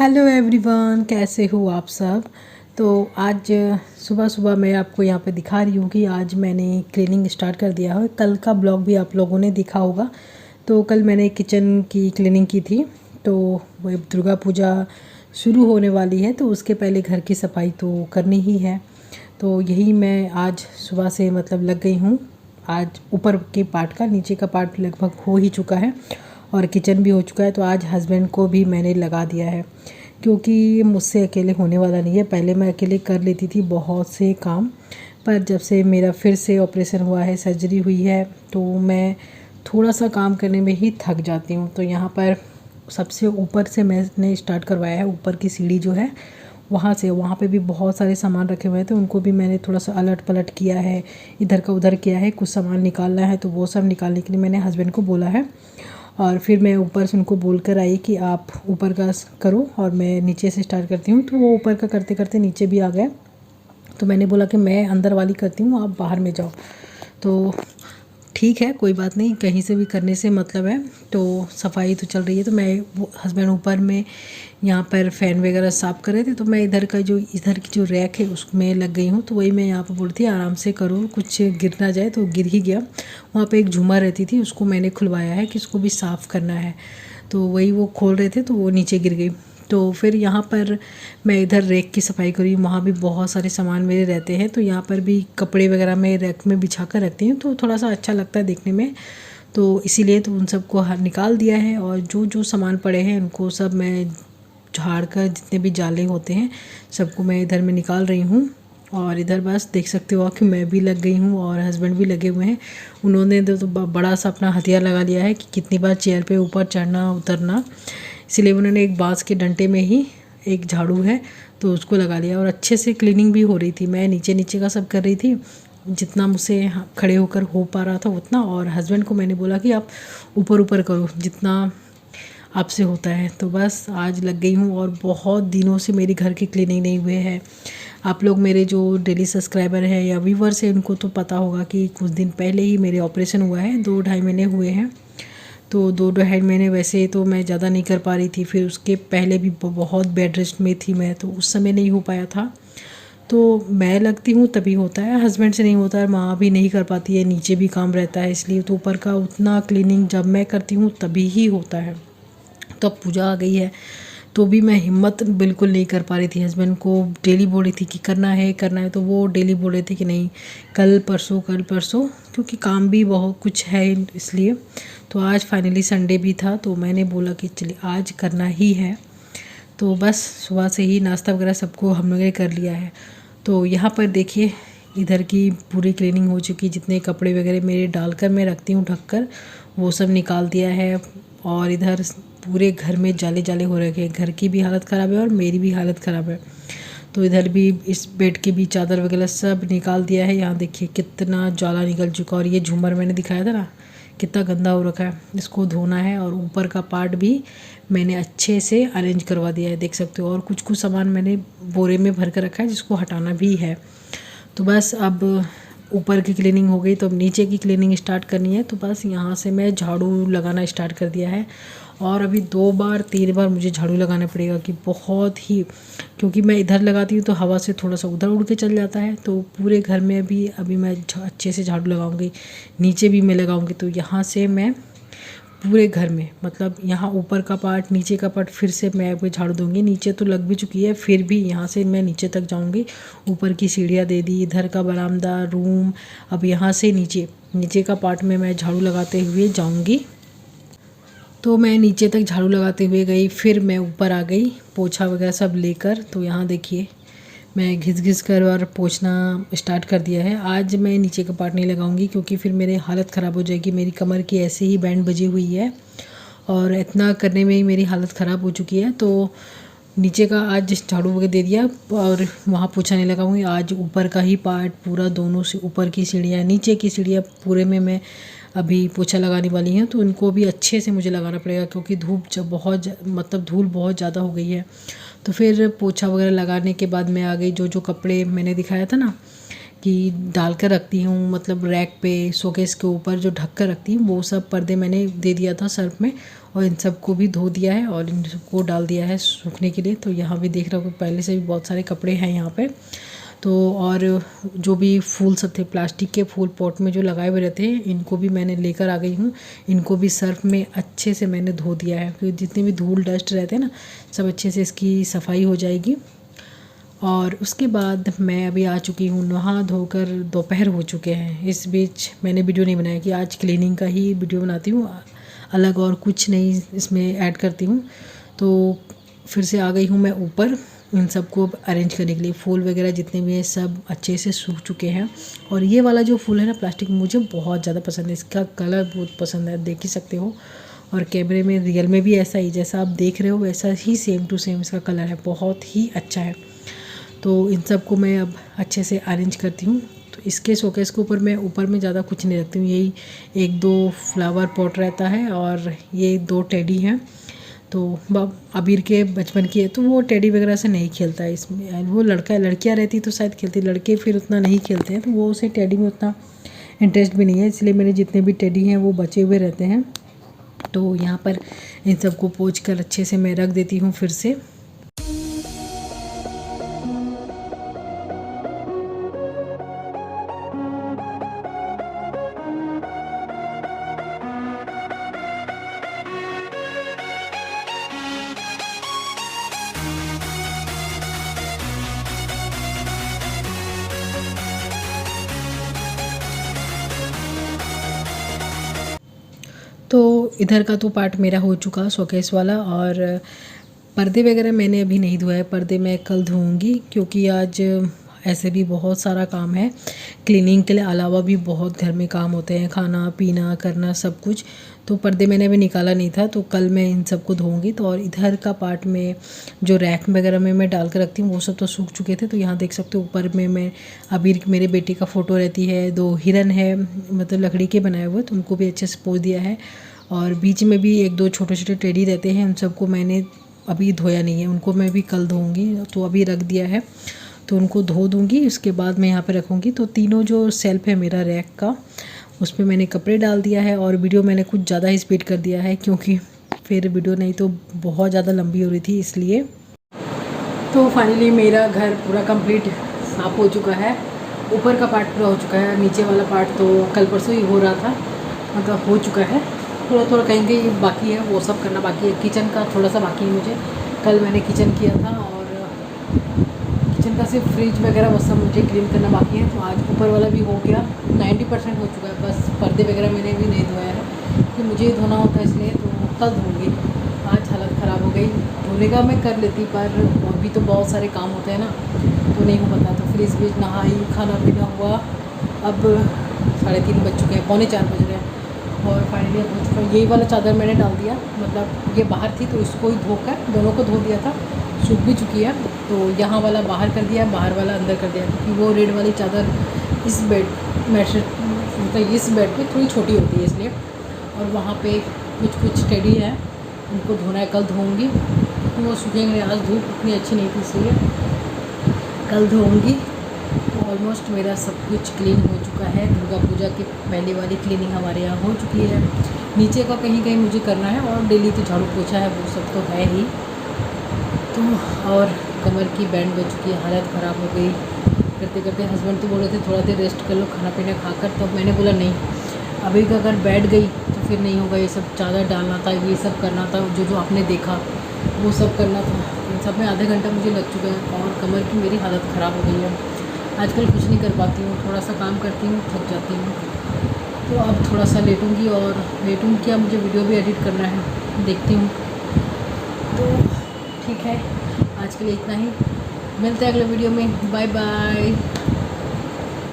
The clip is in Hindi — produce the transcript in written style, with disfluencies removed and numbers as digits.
हेलो एवरीवन, कैसे हो आप सब। तो आज सुबह सुबह मैं आपको यहाँ पे दिखा रही हूँ कि आज मैंने क्लीनिंग स्टार्ट कर दिया है। कल का ब्लॉग भी आप लोगों ने देखा होगा। तो कल मैंने किचन की क्लीनिंग की थी। तो वो दुर्गा पूजा शुरू होने वाली है, तो उसके पहले घर की सफाई तो करनी ही है। तो यही मैं आज सुबह से मतलब लग गई हूँ। आज ऊपर के पार्ट का, नीचे का पार्ट लगभग हो ही चुका है और किचन भी हो चुका है। तो आज हस्बैंड को भी मैंने लगा दिया है, क्योंकि मुझसे अकेले होने वाला नहीं है। पहले मैं अकेले कर लेती थी बहुत से काम, पर जब से मेरा फिर से ऑपरेशन हुआ है, सर्जरी हुई है, तो मैं थोड़ा सा काम करने में ही थक जाती हूँ। तो यहाँ पर सबसे ऊपर से मैंने स्टार्ट करवाया है। ऊपर की सीढ़ी जो है वहाँ पे भी बहुत सारे सामान रखे हुए थे, तो उनको भी मैंने थोड़ा सा अलट पलट किया है, इधर का उधर किया है। कुछ सामान निकालना है तो वो सब निकालने के लिए मैंने हस्बैंड को बोला है। और फिर मैं ऊपर से उनको बोल कर आई कि आप ऊपर का करो और मैं नीचे से स्टार्ट करती हूँ। तो वो ऊपर का करते करते नीचे भी आ गए। तो मैंने बोला कि मैं अंदर वाली करती हूँ, आप बाहर में जाओ। तो ठीक है, कोई बात नहीं, कहीं से भी करने से मतलब है। तो सफाई तो चल रही है। तो मैं वो हस्बैंड ऊपर में यहाँ पर फ़ैन वगैरह साफ़ कर रहे थे, तो मैं इधर की जो रैक है उसमें लग गई हूँ। तो वही मैं यहाँ पर बोलती आराम से करो, कुछ गिर ना जाए। तो गिर ही गया। वहाँ पे एक झूमर रहती थी, उसको मैंने खुलवाया है कि उसको भी साफ़ करना है। तो वही वो खोल रहे थे तो वो नीचे गिर गई। तो फिर यहाँ पर मैं इधर रैक की सफाई करी। वहाँ भी बहुत सारे सामान मेरे रहते हैं, तो यहाँ पर भी कपड़े वगैरह मैं रैक में बिछा कर रखती हूँ, तो थोड़ा सा अच्छा लगता है देखने में। तो इसीलिए तो उन सबको निकाल दिया है, और जो जो सामान पड़े हैं उनको सब मैं झाड़ कर, जितने भी जाले होते हैं सबको मैं इधर में निकाल रही हूँ। और इधर बस देख सकते हो कि मैं भी लग गई हूँ और हस्बैंड भी लगे हुए हैं। उन्होंने तो बड़ा सा अपना हथियार लगा लिया है कि कितनी बार चेयर पे ऊपर चढ़ना उतरना। इसलिए उन्होंने एक बांस के डंडे में ही एक झाड़ू है तो उसको लगा लिया, और अच्छे से क्लीनिंग भी हो रही थी। मैं नीचे नीचे का सब कर रही थी, जितना मुझसे खड़े होकर हो पा रहा था उतना। और हस्बैंड को मैंने बोला कि आप ऊपर ऊपर करो जितना आपसे होता है। तो बस आज लग गई हूँ, और बहुत दिनों से मेरी घर की क्लीनिंग नहीं हुए है। आप लोग मेरे जो डेली सब्सक्राइबर हैं या व्यूवर्स हैं उनको तो पता होगा कि कुछ दिन पहले ही मेरे ऑपरेशन हुआ है, 2-2.5 महीने हुए हैं। तो 2-2.5 महीने वैसे तो मैं ज़्यादा नहीं कर पा रही थी। फिर उसके पहले भी बहुत बेड रेस्ट में थी मैं, तो उस समय नहीं हो पाया था। तो मैं लगती हूँ तभी होता है, हस्बैंड से नहीं होता है, माँ भी नहीं कर पाती है, नीचे भी काम रहता है, इसलिए तो ऊपर का उतना क्लीनिंग जब मैं करती हूँ तभी ही होता है। तो अब पूजा आ गई है, तो भी मैं हिम्मत बिल्कुल नहीं कर पा रही थी। हस्बैंड को डेली बोल रही थी कि करना है करना है, तो वो डेली बोल रहे थे कि नहीं कल परसों, क्योंकि काम भी बहुत कुछ है इसलिए। तो आज फाइनली संडे भी था, तो मैंने बोला कि चलिए आज करना ही है। तो बस सुबह से ही नाश्ता वगैरह सबको हम लोगों ने कर लिया है। तो यहाँ पर देखिए इधर की पूरी क्लीनिंग हो चुकी। जितने कपड़े वगैरह मेरे डालकर मैं रखती हूँ ढककर, वो सब निकाल दिया है। और इधर पूरे घर में जाले जाले हो रखे हैं। घर की भी हालत ख़राब है और मेरी भी हालत ख़राब है। तो इधर भी इस बेड की भी चादर वगैरह सब निकाल दिया है। यहाँ देखिए कितना जाला निकल चुका। और ये झूमर मैंने दिखाया था ना, कितना गंदा हो रखा है, इसको धोना है। और ऊपर का पार्ट भी मैंने अच्छे से अरेंज करवा दिया है, देख सकते हो। और कुछ कुछ सामान मैंने बोरे में भर कर रखा है, जिसको हटाना भी है। तो बस अब ऊपर की क्लीनिंग हो गई, तो अब नीचे की क्लीनिंग स्टार्ट करनी है। तो बस यहाँ से मैं झाड़ू लगाना स्टार्ट कर दिया है। और अभी 2-3 बार मुझे झाड़ू लगाना पड़ेगा, कि बहुत ही, क्योंकि मैं इधर लगाती हूँ तो हवा से थोड़ा सा उधर उड़ के चल जाता है। तो पूरे घर में अभी मैं अच्छे से झाड़ू लगाऊंगी, नीचे भी मैं लगाऊंगी। तो यहाँ से मैं पूरे घर में, मतलब यहाँ ऊपर का पार्ट, नीचे का पार्ट, फिर से मैं आपको झाड़ू दूंगी। नीचे तो लग भी चुकी है, फिर भी यहाँ से मैं नीचे तक जाऊंगी। ऊपर की सीढ़ियाँ दे दी, इधर का बरामदा, रूम, अब यहाँ से नीचे का पार्ट में मैं झाड़ू लगाते हुए जाऊंगी। तो मैं नीचे तक झाड़ू लगाते हुए गई, फिर मैं ऊपर आ गई पोछा वगैरह सब लेकर। तो यहाँ देखिए मैं घिस कर और पोछना स्टार्ट कर दिया है। आज मैं नीचे का पार्ट नहीं लगाऊंगी, क्योंकि फिर मेरी हालत ख़राब हो जाएगी। मेरी कमर की ऐसे ही बैंड बजी हुई है, और इतना करने में ही मेरी हालत ख़राब हो चुकी है। तो नीचे का आज झाड़ू वगैरह दे दिया, और वहाँ पोछा नहीं लगाऊंगी। आज ऊपर का ही पार्ट पूरा, दोनों से ऊपर की सीढ़ियाँ, नीचे की सीढ़ियाँ पूरे में मैं अभी पोछा लगाने वाली हैं। तो उनको भी अच्छे से मुझे लगाना पड़ेगा, क्योंकि धूप जब मतलब धूल बहुत ज़्यादा हो गई है। तो फिर पोछा वगैरह लगाने के बाद मैं आ गई। जो जो कपड़े मैंने दिखाया था ना कि डाल कर रखती हूँ, मतलब रैक पे शोकेस के ऊपर जो ढक कर रखती हूँ, वो सब पर्दे मैंने दे दिया था सर्फ में और इन सबको भी धो दिया है और इन सबको डाल दिया है सूखने के लिए। तो यहाँ भी देख रहा हूँ पहले से भी बहुत सारे कपड़े हैं यहाँ पे। तो और जो भी फूल सब थे प्लास्टिक के फूल पॉट में जो लगाए हुए रहते हैं, इनको भी मैंने लेकर आ गई हूँ। इनको भी सर्फ में अच्छे से मैंने धो दिया है, क्योंकि जितने भी धूल डस्ट रहते हैं ना, सब अच्छे से इसकी सफाई हो जाएगी। और उसके बाद मैं अभी आ चुकी हूँ, नहा धोकर दोपहर हो चुके हैं। इस बीच मैंने वीडियो नहीं बनाया कि आज क्लीनिंग का ही वीडियो बनाती हूँ, अलग और कुछ नहीं इसमें ऐड करती हूँ। तो फिर से आ गई हूँ मैं ऊपर इन सबको अरेंज करने के लिए। फूल वगैरह जितने भी हैं सब अच्छे से सूख चुके हैं। और ये वाला जो फूल है ना प्लास्टिक, मुझे बहुत ज़्यादा पसंद है, इसका कलर बहुत पसंद है, देख ही सकते हो। और कैमरे में रियल में भी ऐसा ही, जैसा आप देख रहे हो वैसा ही सेम टू सेम इसका कलर है, बहुत ही अच्छा है। तो इन सब को मैं अब अच्छे से अरेंज करती हूँ। तो इसके शोकेस के ऊपर मैं ऊपर में ज़्यादा कुछ नहीं रखती हूँ, यही एक दो फ्लावर पॉट रहता है और ये दो टेडी हैं। तो अबीर के बचपन की है, तो वो टेडी वगैरह से नहीं खेलता है इसमें। वो लड़कियाँ रहती तो शायद खेलती, लड़के फिर उतना नहीं खेलते हैं, तो वो उसे टेडी में उतना इंटरेस्ट भी नहीं है, इसलिए मेरे जितने भी टेडी हैं वो बचे हुए रहते हैं। तो यहाँ पर इन सबको पोंछ कर अच्छे से मैं रख देती हूँ फिर से। तो इधर का तो पार्ट मेरा हो चुका शोकेस वाला। और पर्दे वगैरह मैंने अभी नहीं धोया है, पर्दे मैं कल धोऊंगी, क्योंकि आज ऐसे भी बहुत सारा काम है। क्लीनिंग के अलावा भी बहुत घर में काम होते हैं, खाना पीना करना सब कुछ। तो पर्दे मैंने अभी निकाला नहीं था, तो कल मैं इन सबको धोऊंगी। तो और इधर का पार्ट में जो रैक वगैरह में मैं डाल कर रखती हूँ वो सब तो सूख चुके थे। तो यहाँ देख सकते हो ऊपर में मैं अबीर मेरे बेटे का फ़ोटो रहती है, दो हिरन है मतलब लकड़ी के बनाए हुए, तो उनको भी अच्छे से पोंछ दिया है। और बीच में भी एक दो छोटे छोटे टेडी रहते हैं, उन सबको मैंने अभी धोया नहीं है, उनको मैं भी कल धोऊंगी। तो अभी रख दिया है, तो उनको धो दूंगी, उसके बाद मैं यहाँ पे रखूँगी। तो तीनों जो सेल्फ है मेरा रैक का, उस पर मैंने कपड़े डाल दिया है। और वीडियो मैंने कुछ ज़्यादा ही स्पीड कर दिया है, क्योंकि फिर वीडियो नहीं तो बहुत ज़्यादा लंबी हो रही थी इसलिए। तो फाइनली मेरा घर पूरा कंप्लीट साफ़ हो चुका है। ऊपर का पार्ट पूरा हो चुका है, नीचे वाला पार्ट तो कल परसों ही हो रहा था, मतलब हो चुका है। थोड़ा थोड़ा कहीं कहीं बाकी है, वो सब करना बाकी है। किचन का थोड़ा सा बाकी है मुझे, कल मैंने किचन किया था। और किचन का सिर्फ फ्रिज वगैरह वो सब मुझे क्लीन करना बाकी है। तो आज ऊपर वाला भी हो गया, 90% हो चुका है। बस पर्दे वगैरह मैंने भी नहीं धोया है, कि मुझे ही धोना होता है इसलिए, तो कल धोऊँगी। आज हालत ख़राब हो गई, धोने का मैं कर लेती, पर और भी तो बहुत सारे काम होते हैं ना, तो नहीं हो पाता। तो फिर इस बीच नहाई, खाना पीना हुआ, अब 3:30 बज चुके हैं, 3:45 बज रहे हैं। और फाइनली अब हो चुका है। यही वाला चादर मैंने डाल दिया, मतलब ये बाहर थी तो इसको ही धोकर दोनों को धो दिया था, सूख भी चुकी है। तो यहाँ वाला बाहर कर दिया, बाहर वाला अंदर कर दिया, क्योंकि वो रेड वाली चादर इस मतलब इस बेड पे थोड़ी छोटी होती है इसलिए। और वहाँ पे कुछ टेडी है, उनको धोना है, कल धोऊँगी, क्योंकि वो सूखेंगे। आज धूप उतनी अच्छी नहीं थी इसलिए कल धोऊँगी। तो ऑलमोस्ट मेरा सब कुछ क्लीन हो चुका है। दुर्गा पूजा की पहली वाली क्लीनिंग हमारे यहाँ हो चुकी है। नीचे का कहीं कहीं मुझे करना है, और डेली तो झाड़ू पोछा है, वो सब तो है ही। तो और कमर की बैंड बज चुकी है, हालत ख़राब हो गई करते करते। हस्बैंड तो बोल रहे थे थोड़ा देर रेस्ट कर लो खाना पीना खाकर, तो मैंने बोला नहीं, अभी अगर बैठ गई तो फिर नहीं होगा। ये सब चादर डालना था, ये सब करना था, जो आपने देखा वो सब करना था। इन सब में आधा घंटा मुझे लग चुका है, और कमर की मेरी हालत ख़राब हो गई है। आजकल कुछ नहीं कर पाती हूँ, थोड़ा सा काम करती हूँ, थक जाती हूँ। तो अब थोड़ा सा लेटूँगी, और लेटूँगी क्या, मुझे वीडियो भी एडिट करना है, देखती हूँ। तो ठीक है, आज के लिए इतना ही, मिलते हैं अगले वीडियो में, बाय बाय।